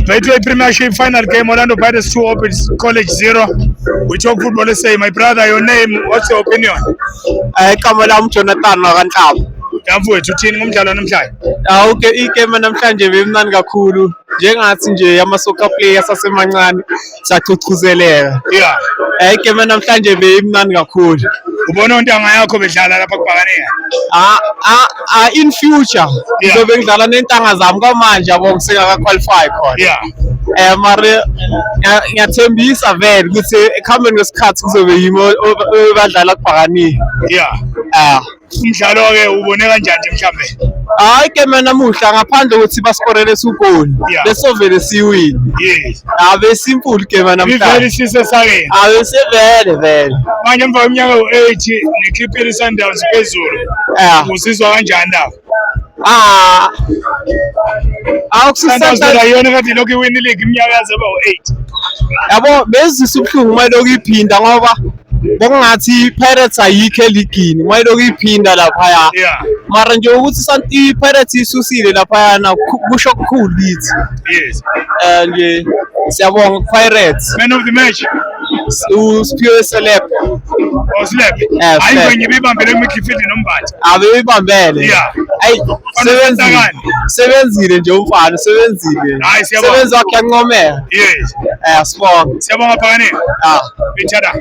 Betway Premiership final game, Orlando Pirates 2, Open College 0. We talk football, let's say, my brother, your name, what's your opinion? Igama lami Jonathan wakanhlaba. Mfowethu uthini ngomdlalo namhlanje? Okay, igame namhlanje bemnani kakhulu. Njengathi nje ama-soccer players asemancane siyachugcuzeleka. Yeah. Igame namhlanje bemnani kakhulu. Ubona untanga yakho bedlala lapha kuBhakaniya? In future ngizobe ngidlala nentanga zami kwamanje yabo ngisengaka qualify khona. Yeah. Mara ngiyathembisa vele ukuthi ekuhambeni kwesikhathi kuzobe yimo badlala kuBhakaniya. Yeah. Umdlalo ke ubone kanjani mhlambe? Igame namuhla ngaphandle ukuthi baskorele igoli besovele siwini. Yes. Simple igame namhlanje. Ivele sisesakeni. Sevele. Manje emva kweminyaka u8 nekhipile Sundowns phezulu. Uzizwa kanjani la? Awukusisanda yona kade lokhu iwin league iminyaka yazaba u8. Yabo bezisa ubhlungu mayelokhu iphinda ngoba bokungathi Pirates ayikho eligini mayelokhu iphinda lapha. Yeah. Mara nje ukuthi Pirates isusile lapha na kusho kukhulu kithi. Yes. Nje siyabonga Pirates. Man of the match. Usphiwe Celeb. Celeb. Hayi kwenye bibambele midfield nombatha. Abebambele. Yeah. Hayi sebenzile nje umfana sebenzile. Hayi siyabonga. Sebenza wakhe yancomeka. Yes. Sibonga. Siyabonga Bhakaniya. Bethada.